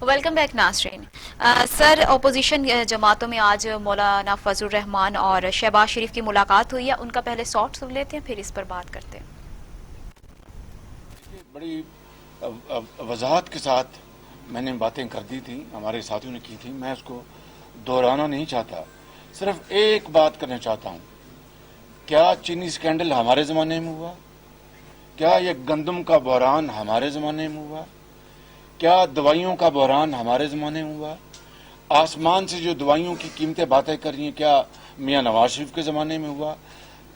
Welcome back ناظرین. سر opposition جماعتوں میں آج مولانا فضل الرحمان اور شہباز شریف کی ملاقات ہوئی ہے. ان کا پہلے شارٹ سن لیتے ہیں پھر اس پر بات کرتے ہیں. بڑی وضاحت کے ساتھ میں نے باتیں کر دی تھیں, ہمارے ساتھیوں نے کی تھی. میں اس کو دہرانا نہیں چاہتا, صرف ایک بات کرنا چاہتا ہوں. کیا چینی سکینڈل ہمارے زمانے میں ہوا؟ کیا یہ گندم کا بحران ہمارے زمانے میں ہوا؟ کیا دوائیوں کا بحران ہمارے زمانے میں ہوا؟ آسمان سے جو دوائیوں کی قیمتیں باتیں کر رہی ہیں, کیا میاں نواز شریف کے زمانے میں ہوا؟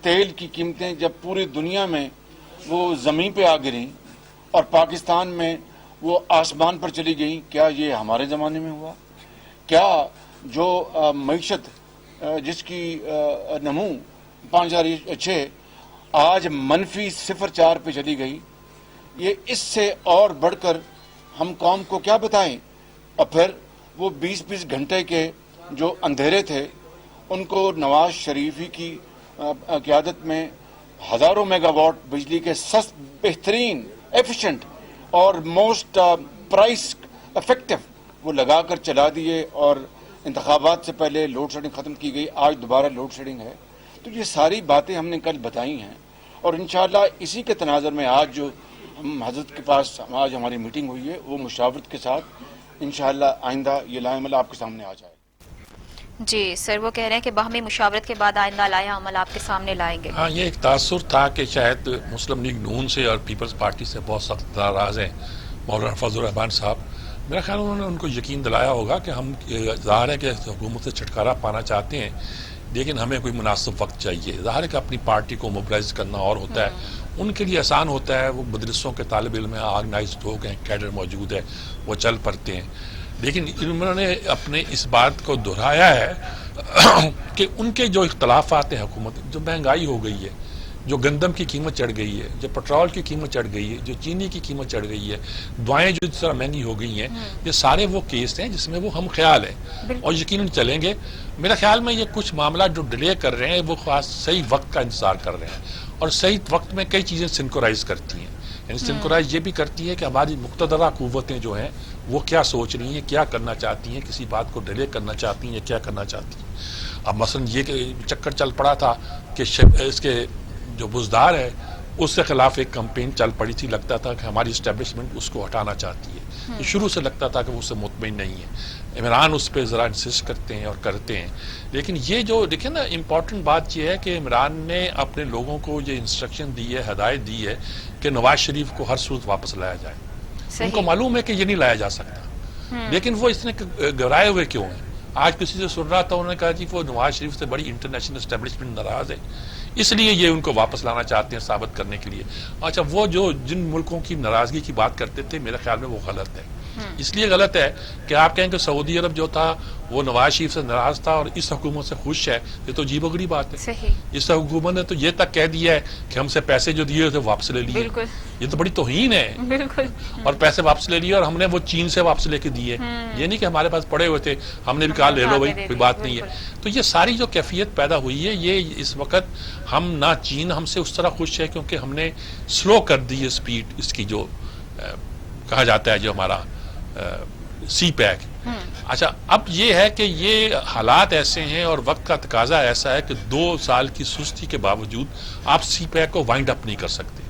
تیل کی قیمتیں جب پوری دنیا میں وہ زمین پہ آ گریں اور پاکستان میں وہ آسمان پر چلی گئیں, کیا یہ ہمارے زمانے میں ہوا؟ کیا جو معیشت جس کی نمو 5.6 آج -0.4 پہ چلی گئی, یہ اس سے اور بڑھ کر ہم قوم کو کیا بتائیں؟ اور پھر وہ 20 گھنٹے کے جو اندھیرے تھے ان کو نواز شریفی کی قیادت میں ہزاروں میگا واٹ بجلی کے سست, بہترین, ایفیشنٹ اور موسٹ پرائس افیکٹو وہ لگا کر چلا دیے, اور انتخابات سے پہلے لوڈ شیڈنگ ختم کی گئی. آج دوبارہ لوڈ شیڈنگ ہے. تو یہ ساری باتیں ہم نے کل بتائی ہیں, اور انشاءاللہ اسی کے تناظر میں آج جو ہم حضرت کے پاس آج ہماری میٹنگ ہوئی ہے وہ مشاورت کے ساتھ انشاءاللہ آئندہ یہ لائحہ عمل آپ کے سامنے آ جائے. جی سر, وہ کہہ رہے ہیں کہ باہمی مشاورت کے بعد آئندہ لائحہ عمل آپ کے سامنے لائیں گے. ہاں, یہ ایک تاثر تھا کہ شاید مسلم لیگ نون سے اور پیپلز پارٹی سے بہت سخت ناراض ہیں مولانا فضل الرحمان صاحب. میرا خیال انہوں نے ان کو یقین دلایا ہوگا کہ ہم ظاہر ہے کہ حکومت سے چھٹکارا پانا چاہتے ہیں, لیکن ہمیں کوئی مناسب وقت چاہیے. ظاہر ہے کہ اپنی پارٹی کو موبلائز کرنا اور ہوتا ہے, ان کے لیے آسان ہوتا ہے. وہ مدرسوں کے طالب علم ہیں, آرگنائزڈ لوگ ہیں, کیڈر موجود ہے, وہ چل پڑتے ہیں. لیکن انہوں نے اپنے اس بات کو دہرایا ہے کہ ان کے جو اختلافات ہیں حکومت, جو مہنگائی ہو گئی ہے, جو گندم کی قیمت چڑھ گئی ہے, جو پٹرول کی قیمت چڑھ گئی ہے, جو چینی کی قیمت چڑھ گئی ہے, دوائیں جو اس طرح مہنگی ہو گئی ہیں, یہ سارے وہ کیس ہیں جس میں وہ ہم خیال ہیں اور یقیناً چلیں گے. میرا خیال میں یہ کچھ معاملات جو ڈیلے کر رہے ہیں وہ خاص صحیح وقت کا انتظار کر رہے ہیں, اور صحیح وقت میں کئی چیزیں سنکورائز کرتی ہیں. یعنی سنکورائز یہ بھی کرتی ہے کہ ہماری مقتدرہ قوتیں جو ہیں وہ کیا سوچ رہی ہیں, کیا کرنا چاہتی ہیں, کسی بات کو ڈیلے کرنا چاہتی ہیں یا کیا کرنا چاہتی ہیں. اب مثلا یہ کہ چکر چل پڑا تھا کہ اس کے جو بزدار ہے اس کے خلاف ایک کمپین چل پڑی تھی, لگتا تھا کہ ہماری اسٹیبلشمنٹ اس کو ہٹانا چاہتی ہے. شروع سے لگتا تھا کہ وہ اس سے مطمئن نہیں ہے. عمران اس پہ ذرا انسسٹ کرتے ہیں اور کرتے ہیں, لیکن یہ جو دیکھیں نا امپورٹنٹ بات یہ ہے کہ عمران نے اپنے لوگوں کو یہ انسٹرکشن دی ہے, ہدایت دی ہے کہ نواز شریف کو ہر صورت واپس لایا جائے. ان کو معلوم ہے کہ یہ نہیں لایا جا سکتا, لیکن وہ اس نے گھبرائے ہوئے کیوں ہیں؟ آج کسی سے سن رہا تھا, انہوں نے کہا جی وہ نواز شریف سے بڑی انٹرنیشنل اسٹیبلشمنٹ ناراض ہے, اس لیے یہ ان کو واپس لانا چاہتے ہیں ثابت کرنے کے لیے. اچھا, وہ جو جن ملکوں کی ناراضگی کی بات کرتے تھے میرے خیال میں وہ غلط ہے. اس لیے غلط ہے کہ آپ کہیں کہ سعودی عرب جو تھا وہ نواز شریف سے ناراض تھا اور اس حکومت سے خوش ہے, یہ تو عجیب و غریب بات ہے. اس حکومت نے تو یہ تک کہہ دیا ہے کہ ہم سے پیسے جو دیے تھے واپس لے لیے. یہ تو بڑی توہین ہے. اور پیسے واپس لے لیے اور ہم نے وہ چین سے واپس لے کے دیے. یہ نہیں کہ ہمارے پاس پڑے ہوئے تھے ہم نے بھی کہا لے لو بھائی, کوئی بات نہیں ہے. تو یہ ساری جو کیفیت پیدا ہوئی ہے, یہ اس وقت ہم نہ چین ہم سے اس طرح خوش ہے کیونکہ ہم نے سلو کر دی ہے سپیڈ اس کی, جو کہا جاتا ہے جو ہمارا سی پیک. اچھا, اب یہ ہے کہ یہ حالات ایسے ہیں اور وقت کا تقاضا ایسا ہے کہ 2 سال کی سستی کے باوجود آپ سی پیک کو وائنڈ اپ نہیں کر سکتے.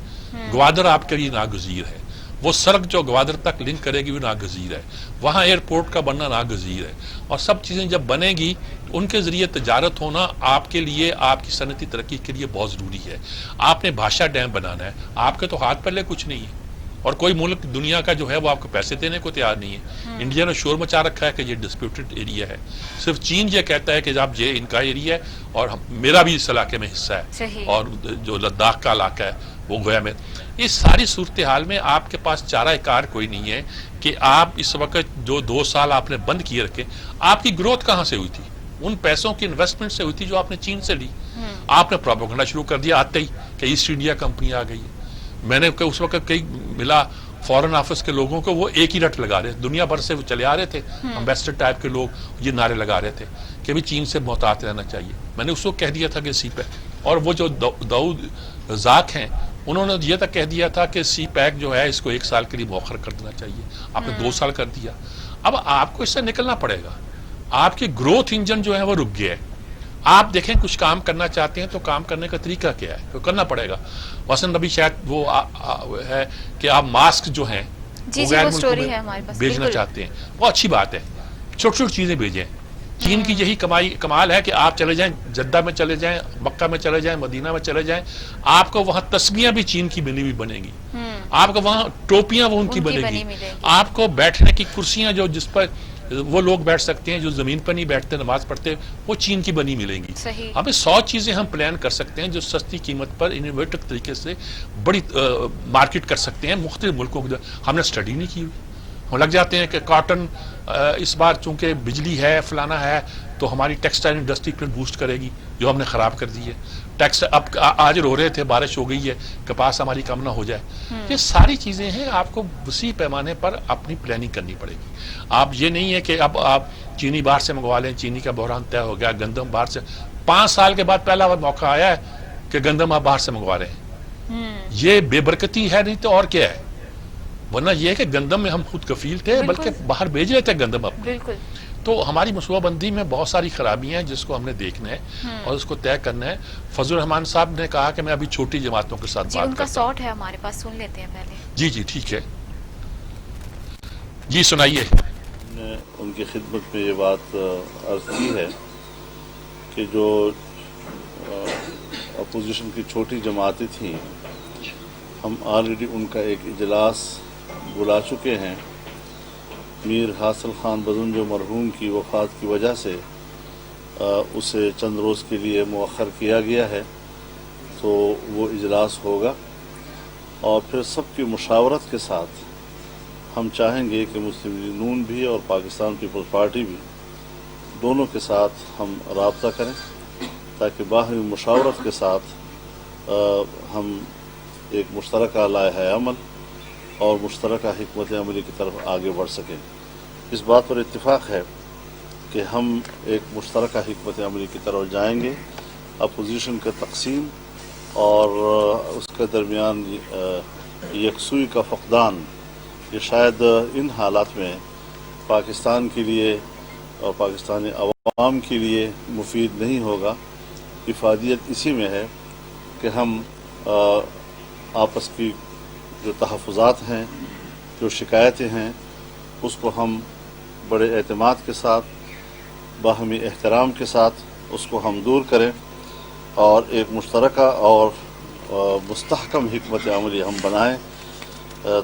گوادر آپ کے لیے ناگزیر ہے, وہ سڑک جو گوادر تک لنک کرے گی وہ ناگزیر ہے, وہاں ایئرپورٹ کا بننا ناگزیر ہے, اور سب چیزیں جب بنے گی ان کے ذریعے تجارت ہونا آپ کے لیے, آپ کی صنعتی ترقی کے لیے بہت ضروری ہے. آپ نے بھاشا ڈیم بنانا ہے, آپ کے تو ہاتھ پہلے کچھ نہیں ہے, اور کوئی ملک دنیا کا جو ہے وہ آپ کو پیسے دینے کو تیار نہیں ہے. انڈیا نے شور مچا رکھا ہے کہ یہ ڈسپیوٹڈ ایریا ہے. صرف چین یہ کہتا ہے کہ جب یہ ان کا ایریا ہے اور میرا بھی اس علاقے میں حصہ ہے, اور جو لداخ کا علاقہ ہے وہ گویا میں. اس ساری صورتحال میں آپ کے پاس چارہ کار کوئی نہیں ہے کہ آپ اس وقت جو 2 سال آپ نے بند کیے رکھے, آپ کی گروتھ کہاں سے ہوئی تھی؟ ان پیسوں کی انویسٹمنٹ سے ہوئی تھی جو آپ نے چین سے لی. آپ نے پروپیگنڈا شروع کر دیا آتے ہی کہ ایسٹ انڈیا کمپنی آ گئی ہے. میں نے اس وقت کئی ملا فورن آفس کے لوگوں کو, وہ ایک ہی رٹ لگا رہے, دنیا بھر سے وہ چلے آ رہے تھے, امبیسڈر ٹائپ کے لوگ یہ نعرے لگا رہے تھے کہ بھی چین سے محتاط رہنا چاہیے. میں نے اس کو کہہ دیا تھا کہ سی پہ, اور وہ جو داؤد ذاک ہیں انہوں نے یہ تک کہہ دیا تھا کہ سی پیک جو ہے اس کو 1 سال کے لیے مؤخر کر دینا چاہیے، آپ نے 2 سال کر دیا. اب آپ کو اس سے نکلنا پڑے گا. آپ کی گروتھ انجن جو ہے وہ رک گیا ہے. آپ دیکھیں کچھ کام کرنا چاہتے ہیں تو کام کرنے کا طریقہ کیا ہے، تو کرنا پڑے گا. مثلاً ابھی شاید وہ ہے کہ آپ ماسک جو ہیں جی غیر وہ ملکوں سٹوری میں ہے ہمارے پاس، بھیجنا بالکل چاہتے ہیں، وہ اچھی بات ہے. چھوٹی چھوٹی چیزیں بھیجیں. چین کی یہی کمال ہے کہ آپ چلے جائیں جدہ میں چلے جائیں، مکہ میں چلے جائیں، مدینہ میں چلے جائیں، آپ کو وہاں تسبیحاں بھی چین کی بنی ہوئی بنے گی، آپ کو وہاں ٹوپیاں وہ ان کی بنے گی، ملیں گی. آپ کو بیٹھنے کی کرسیاں جو جس پر وہ لوگ بیٹھ سکتے ہیں جو زمین پر نہیں بیٹھتے نماز پڑھتے، وہ چین کی بنی ملیں گی. صحیح. ہمیں 100 چیزیں ہم پلان کر سکتے ہیں جو سستی قیمت پر انوویٹو طریقے سے بڑی مارکیٹ کر سکتے ہیں مختلف ملکوں کی. ہم نے اسٹڈی نہیں کی ہوئی، ہم لگ جاتے ہیں کہ کاٹن اس بار چونکہ بجلی ہے فلانا ہے تو ہماری ٹیکسٹائل انڈسٹری پھر بوسٹ کرے گی، جو ہم نے خراب کر دی ہے. اب آج رو رہے تھے بارش ہو گئی ہے، کپاس ہماری کم نہ ہو جائے. یہ ساری چیزیں ہیں، آپ کو وسیع پیمانے پر اپنی پلاننگ کرنی پڑے گی. آپ یہ نہیں ہے کہ اب آپ چینی باہر سے منگوا لیں، چینی کا بحران طے ہو گیا، گندم باہر سے. 5 سال کے بعد پہلا موقع آیا ہے کہ گندم آپ باہر سے منگوا رہے ہیں. یہ بے برکتی ہے نہیں تو اور کیا ہے؟ ورنہ یہ ہے کہ گندم میں ہم خود کفیل تھے، بلکہ باہر بھیج رہے تھے گندم اب. بالکل. تو ہماری منصوبہ بندی میں بہت ساری خرابیاں ہیں جس کو ہم نے دیکھنا ہے اور اس کو طے کرنا ہے. فضل الرحمان صاحب نے کہا کہ میں ابھی چھوٹی جماعتوں کے ساتھ جی بات ان کا کرتا ہوں. ساٹ ہے ہمارے پاس، سن لیتے ہیں پہلے. جی ٹھیک ہے، جی سنائیے. نے ان کی خدمت میں یہ بات عرض کی ہے کہ جو اپوزیشن کی چھوٹی جماعتیں تھیں، ہم آلریڈی ان کا ایک اجلاس بلا چکے ہیں. میر حاصل خان بدن جو مرحوم کی وفات کی وجہ سے اسے چند روز کے لیے مؤخر کیا گیا ہے، تو وہ اجلاس ہوگا اور پھر سب کی مشاورت کے ساتھ ہم چاہیں گے کہ مسلم لیگ نون بھی اور پاکستان پیپلز پارٹی بھی دونوں کے ساتھ ہم رابطہ کریں تاکہ باہمی مشاورت کے ساتھ ہم ایک مشترکہ لائحہ عمل اور مشترکہ حکمت عملی کی طرف آگے بڑھ سکیں. اس بات پر اتفاق ہے کہ ہم ایک مشترکہ حکمت عملی کی طرف جائیں گے. اپوزیشن کا تقسیم اور اس کے درمیان یکسوئی کا فقدان یہ شاید ان حالات میں پاکستان کے لیے اور پاکستانی عوام کے لیے مفید نہیں ہوگا. افادیت اسی میں ہے کہ ہم آپس کی جو تحفظات ہیں، جو شکایتیں ہیں، اس کو ہم بڑے اعتماد کے ساتھ، باہمی احترام کے ساتھ اس کو ہم دور کریں اور ایک مشترکہ اور مستحکم حکمت عملی ہم بنائیں.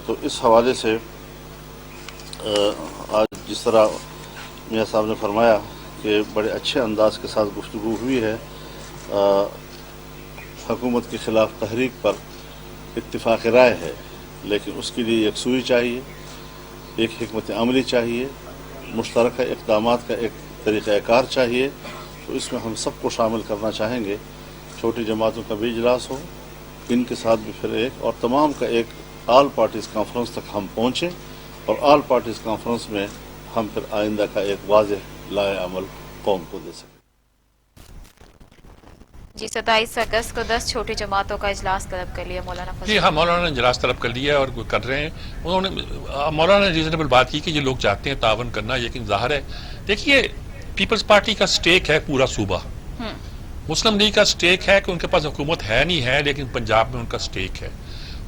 تو اس حوالے سے آج جس طرح میاں صاحب نے فرمایا کہ بڑے اچھے انداز کے ساتھ گفتگو ہوئی ہے. حکومت کے خلاف تحریک پر اتفاق رائے ہے، لیکن اس کے لیے یکسوئی چاہیے، ایک حکمت عملی چاہیے، مشترکہ اقدامات کا ایک طریقہ کار چاہیے. تو اس میں ہم سب کو شامل کرنا چاہیں گے. چھوٹی جماعتوں کا بھی اجلاس ہو، ان کے ساتھ بھی پھر ایک، اور تمام کا ایک آل پارٹیز کانفرنس تک ہم پہنچیں اور آل پارٹیز کانفرنس میں ہم پھر آئندہ کا ایک واضح لائحہ عمل قوم کو دے سکیں. جی 27 اگست کو 10 چھوٹی جماعتوں کا اجلاس طلب کر لیا مولانا فضل. جی ہاں، مولانا نے اجلاس طلب کر لیا اور کر رہے ہیں. انہوں نے مولانا نے ریزنیبل بات کی کہ یہ لوگ چاہتے ہیں تعاون کرنا، لیکن ظاہر ہے دیکھیے پیپلز پارٹی کا سٹیک ہے پورا صوبہ. مسلم لیگ کا سٹیک ہے کہ ان کے پاس حکومت ہے نہیں ہے، لیکن پنجاب میں ان کا سٹیک ہے.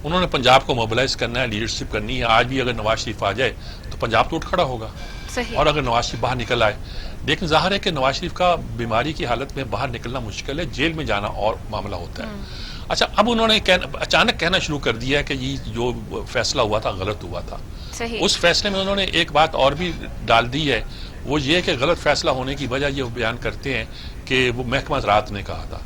انہوں نے پنجاب کو موبلائز کرنا ہے، لیڈرشپ کرنی ہے. آج بھی اگر نواز شریف آ جائے تو پنجاب تو اٹھ کھڑا ہوگا. صحیح. اور اگر نواز شریف باہر نکل آئے، لیکن ظاہر ہے کہ نواز شریف کا بیماری کی حالت میں باہر نکلنا مشکل ہے، جیل میں جانا اور معاملہ ہوتا ہے. اچھا، اب انہوں نے اچانک کہنا شروع کر دیا ہے کہ یہ جو فیصلہ ہوا تھا غلط ہوا تھا. صحیح. اس فیصلے میں انہوں نے ایک بات اور بھی ڈال دی ہے، وہ یہ کہ غلط فیصلہ ہونے کی وجہ یہ بیان کرتے ہیں کہ وہ محکمہ زراعت نے کہا تھا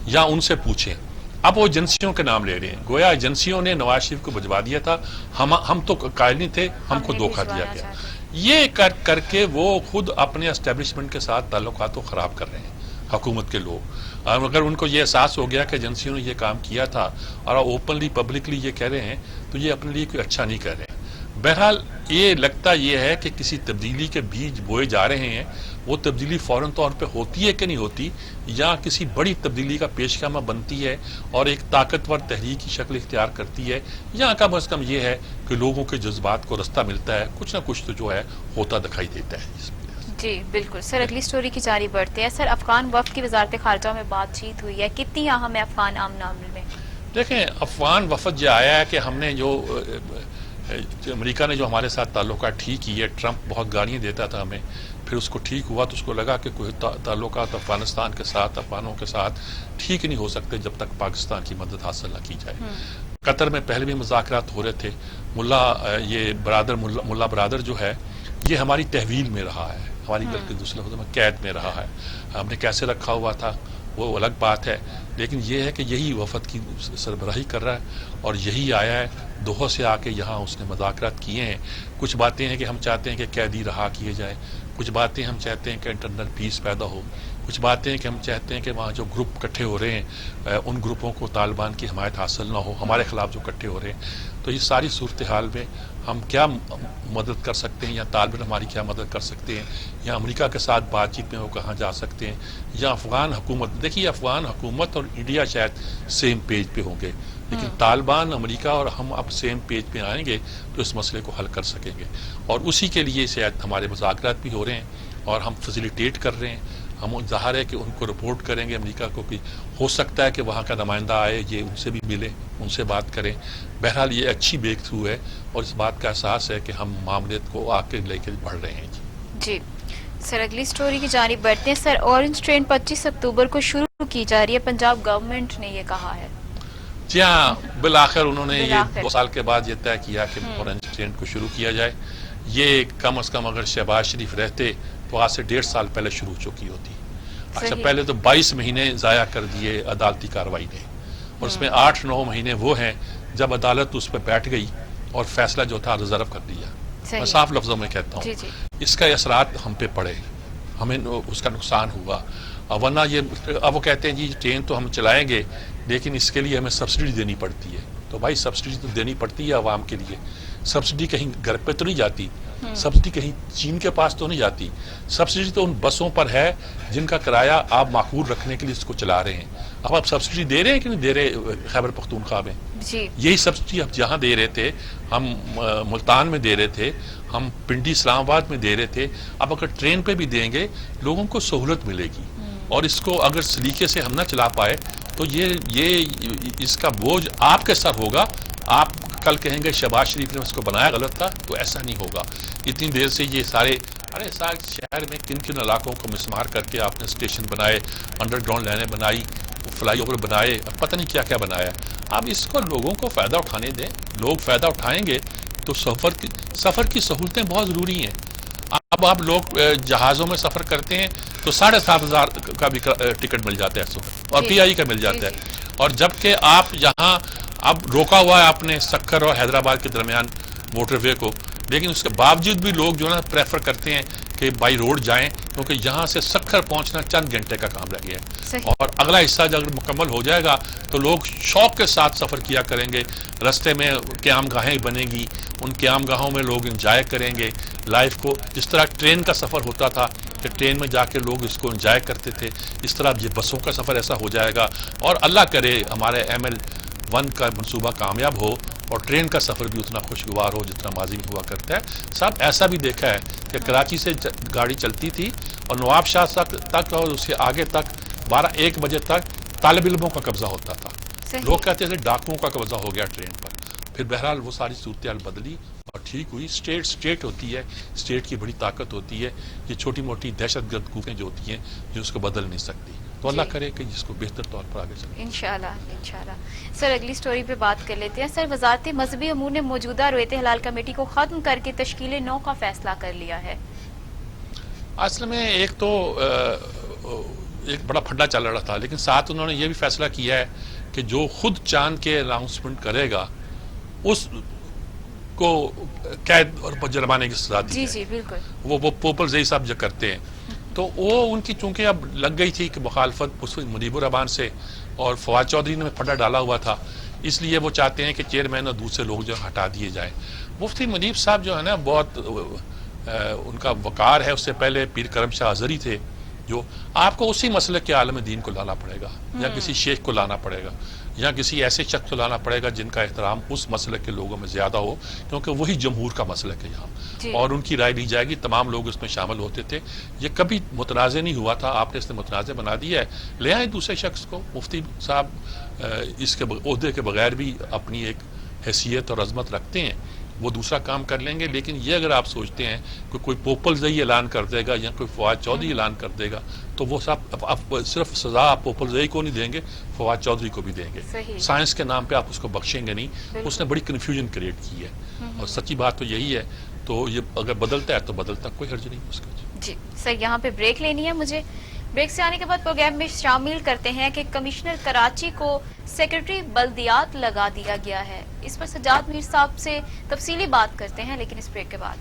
یا ان سے پوچھیں. اب وہ ایجنسیوں کے نام لے رہے ہیں، گویا ایجنسیوں نے نواز شریف کو بھجوا دیا تھا. ہم تو قائل نہیں تھے، ہم کو دھوکہ دیا گیا. یہ کر کے وہ خود اپنے اسٹیبلشمنٹ کے ساتھ تعلقات کو خراب کر رہے ہیں حکومت کے لوگ. اگر ان کو یہ احساس ہو گیا کہ ایجنسیوں نے یہ کام کیا تھا اور اوپنلی پبلکلی یہ کہہ رہے ہیں تو یہ اپنے لیے کوئی اچھا نہیں کر رہے ہیں. بہرحال یہ لگتا یہ ہے کہ کسی تبدیلی کے بیج بوئے جا رہے ہیں وہ تبدیلی فوراً طور پہ ہوتی ہے کہ نہیں ہوتی، یا کسی بڑی تبدیلی کا پیش خیمہ بنتی ہے اور ایک طاقتور تحریک کی شکل اختیار کرتی ہے، یا کم از کم یہ ہے کہ لوگوں کے جذبات کو رستہ ملتا ہے، کچھ نہ کچھ تو جو ہے ہوتا دکھائی دیتا ہے۔ جی بالکل سر، اگلی سٹوری کی جانب بڑھتے ہیں سر۔ افغان وفد کی وزارت خارجہ میں بات چیت ہوئی ہے، کتنی اہم ہے افغان امن عمل میں؟ دیکھیں، افغان وفد یہ آیا ہے کہ ہم نے جو امریکہ نے جو ہمارے ساتھ تعلقات ٹھیک کی ہے، ٹرمپ بہت گالیاں دیتا تھا ہمیں، پھر اس کو ٹھیک ہوا تو اس کو لگا کہ کوئی تعلقات افغانستان کے ساتھ، افغانوں کے ساتھ ٹھیک نہیں ہو سکتے جب تک پاکستان کی مدد حاصل نہ کی جائے۔ قطر میں پہلے بھی مذاکرات ہو رہے تھے، ملا برادر جو ہے یہ ہماری تحویل میں رہا ہے، ہماری بلکہ دوسرے لفظوں میں قید میں رہا ہے۔ ہم نے کیسے رکھا ہوا تھا وہ الگ بات ہے، لیکن یہ ہے کہ یہی وفد کی سربراہی کر رہا ہے اور یہی آیا ہے دوحہ سے آ کے یہاں اس نے مذاکرات کیے ہیں۔ کچھ باتیں ہیں کہ ہم چاہتے ہیں کہ قیدی رہا کیے جائیں، کچھ باتیں ہم چاہتے ہیں کہ انٹرنل پیس پیدا ہو، کچھ باتیں ہیں کہ ہم چاہتے ہیں کہ وہاں جو گروپ اکٹھے ہو رہے ہیں ان گروپوں کو طالبان کی حمایت حاصل نہ ہو، ہمارے خلاف جو اکٹھے ہو رہے ہیں۔ تو یہ ساری صورتحال میں ہم کیا مدد کر سکتے ہیں، یا طالبان ہماری کیا مدد کر سکتے ہیں، یا امریکہ کے ساتھ بات چیت میں وہ کہاں جا سکتے ہیں، یا افغان حکومت۔ دیکھیے، افغان حکومت اور انڈیا شاید سیم پیج پہ ہوں گے، لیکن طالبان، امریکہ اور ہم اب سیم پیج پہ آئیں گے تو اس مسئلے کو حل کر سکیں گے، اور اسی کے لیے شاید ہمارے مذاکرات بھی ہو رہے ہیں اور ہم فیسیلیٹیٹ کر رہے ہیں۔ ہم ظاہر ہے کہ ان کو رپورٹ کریں گے امریکہ کو کہ ہو سکتا ہے کہ وہاں کا نمائندہ آئے، یہ ان سے بھی ملے، ان سے بات کریں۔ بہرحال یہ اچھی بریک تھرو ہے اور اس بات کا احساس ہے کہ ہم معاملات کو آگے لے کے بڑھ رہے ہیں۔ جی سر، اگلی سٹوری کی جانب بڑھتے ہیں سر۔ اورنج ٹرین 25 اکتوبر کو شروع کی جا رہی ہے، پنجاب گورنمنٹ نے یہ کہا ہے۔ جی ہاں، بالآخر انہوں نے یہ 2 سال کے بعد یہ طے کیا کہ اورنج ٹرین کو شروع کیا جائے۔ یہ کم از کم اگر شہباز شریف رہتے تو آج سے 1.5 سال پہلے شروع ہو چکی ہوتی۔ اچھا، پہلے تو 22 مہینے ضائع کر دیے عدالتی کارروائی نے، اور اس میں 8-9 مہینے وہ ہیں جب عدالت اس پہ بیٹھ گئی اور فیصلہ جو تھا ریزرو کر دیا۔ میں صاف لفظوں میں کہتا ہوں اس کا اثرات ہم پہ پڑے، ہمیں اس کا نقصان ہوا، ورنہ یہ اب وہ کہتے ہیں جی ٹرین تو ہم چلائیں گے لیکن اس کے لیے ہمیں سبسڈی دینی پڑتی ہے۔ تو بھائی سبسڈی تو دینی پڑتی ہے عوام کے لیے، سبسڈی کہیں گھر پہ تو نہیں جاتی، سبسڈی کہیں چین کے پاس تو نہیں جاتی، سبسڈی تو ان بسوں پر ہے جن کا کرایہ آپ معقول رکھنے کے لیے اس کو چلا رہے ہیں۔ اب آپ سبسڈی دے رہے ہیں کہ نہیں دے رہے خیبر پختونخوا میں؟ یہی سبسڈی اب جہاں دے رہے تھے، ہم ملتان میں دے رہے تھے، ہم پنڈی اسلام آباد میں دے رہے تھے، اب اگر ٹرین پہ بھی دیں گے لوگوں کو سہولت ملے گی، اور اس کو اگر سلیقے سے ہم نہ چلا پائے تو یہ اس کا بوجھ آپ کے سر ہوگا۔ آپ کل کہیں گے شہباز شریف نے اس کو بنایا غلط تھا، تو ایسا نہیں ہوگا۔ اتنی دیر سے یہ سارے شہر میں کن کن علاقوں کو مسمار کر کے آپ نے اسٹیشن بنائے، انڈر گراؤنڈ لائنیں بنائی، فلائی اوور بنائے، پتہ نہیں کیا کیا بنایا۔ اب اس کو لوگوں کو فائدہ اٹھانے دیں، لوگ فائدہ اٹھائیں گے تو سفر کی سہولتیں بہت ضروری ہیں۔ اب آپ لوگ جہازوں میں سفر کرتے ہیں تو 7,500 کا بھی ٹکٹ مل جاتا ہے اور پی آئی کا مل جاتا ہے، اور جبکہ آپ یہاں اب روکا ہوا ہے آپ نے سکھر اور حیدرآباد کے درمیان موٹر وے کو، لیکن اس کے باوجود بھی لوگ جو ہے نا پریفر کرتے ہیں کہ بائی روڈ جائیں، کیونکہ یہاں سے سکھر پہنچنا چند گھنٹے کا کام رہ گیا ہے، اور اگلا حصہ جب مکمل ہو جائے گا تو لوگ شوق کے ساتھ سفر کیا کریں گے۔ رستے میں قیام گاہیں بنے گی، ان قیام گاہوں میں لوگ انجوائے کریں گے لائف کو، جس طرح ٹرین کا سفر ہوتا تھا کہ ٹرین میں جا کے لوگ اس کو انجوائے کرتے تھے، اس طرح یہ بسوں کا سفر ایسا ہو جائے گا، اور اللہ کرے ہمارے ML1 کا منصوبہ کامیاب ہو اور ٹرین کا سفر بھی اتنا خوشگوار ہو جتنا ماضی میں ہوا کرتا ہے۔ صاحب ایسا بھی دیکھا ہے کہ کراچی سے گاڑی چلتی تھی اور نواب شاہ تک اور اس کے آگے تک 12-1 بجے تک طالب علموں کا قبضہ ہوتا تھا، لوگ کہتے تھے ڈاکوؤں کا قبضہ ہو گیا ٹرین پر۔ پھر بہرحال وہ ساری صورتحال بدلی اور ٹھیک ہوئی۔ اسٹیٹ ہوتی ہے، اسٹیٹ کی بڑی طاقت ہوتی ہے، یہ چھوٹی موٹی دہشت گرد قوتیں جو ہوتی ہیں جو اس کو بدل نہیں سکتی، تو اللہ کرے کہ جس کو بہتر طور پر آگے چلے۔ انشاءاللہ۔ سر اگلی سٹوری پہ بات کر لیتے ہیں سر۔ وزارت مذہبی امور نے موجودہ رویت ہلال کمیٹی کو ختم کر کے تشکیل نو کا فیصلہ کر لیا ہے۔ اصل میں ایک تو ایک بڑا پھڈا چل رہا تھا، لیکن ساتھ انہوں نے یہ بھی فیصلہ کیا ہے کہ جو خود چاند کے اناؤنسمنٹ کرے گا اس کو قید اور جرمانے کی سزا دی جائے۔ جی بالکل، وہ پوپلز یہی سب جو کرتے ہیں، تو وہ ان کی چونکہ اب لگ گئی تھی کہ مخالفت منیب الرحمان سے، اور فواد چودھری نے پھڈا ڈالا ہوا تھا، اس لیے وہ چاہتے ہیں کہ چیئرمین اور دوسرے لوگ جو ہٹا دیے جائیں۔ مفتی منیب صاحب جو ہے نا بہت ان کا وقار ہے. اس سے پہلے پیر کرم شاہ ازہری تھے, جو آپ کو اسی مسلک کے عالم دین کو لانا پڑے گا, یا کسی شیخ کو لانا پڑے گا, یا کسی ایسے شخص کو لانا پڑے گا جن کا احترام اس مسلک کے لوگوں میں زیادہ ہو, کیونکہ وہی جمہور کا مسلک ہے یہاں, اور ان کی رائے لی جائے گی. تمام لوگ اس میں شامل ہوتے تھے. یہ کبھی متنازع نہیں ہوا تھا, آپ نے اس نے متنازع بنا دیا ہے. لے آئیں دوسرے شخص کو. مفتی صاحب اس کے عہدے کے بغیر بھی اپنی ایک حیثیت اور عظمت رکھتے ہیں, وہ دوسرا کام کر لیں گے. لیکن یہ اگر آپ سوچتے ہیں کہ کوئی پوپل زئی اعلان کر دے گا یا کوئی فواد چودھری اعلان کر دے گا, تو وہ صاحب صرف سزا آپ پوپل زئی کو نہیں دیں گے, فواد چودھری کو بھی دیں گے. سائنس کے نام پہ آپ اس کو بخشیں گے نہیں. اس نے بڑی کنفیوژن کریٹ کی ہے, اور سچی بات تو یہی ہے. تو یہ اگر بدلتا ہے تو بدلتا, کوئی حرج نہیں اس کا. جی سر, یہاں پہ بریک لینی ہے مجھے. بریک سے آنے کے بعد پروگرام میں شامل کرتے ہیں کہ کمشنر کراچی کو سیکرٹری بلدیات لگا دیا گیا ہے. اس پر سجاد میر صاحب سے تفصیلی بات کرتے ہیں, لیکن اس بریک کے بعد.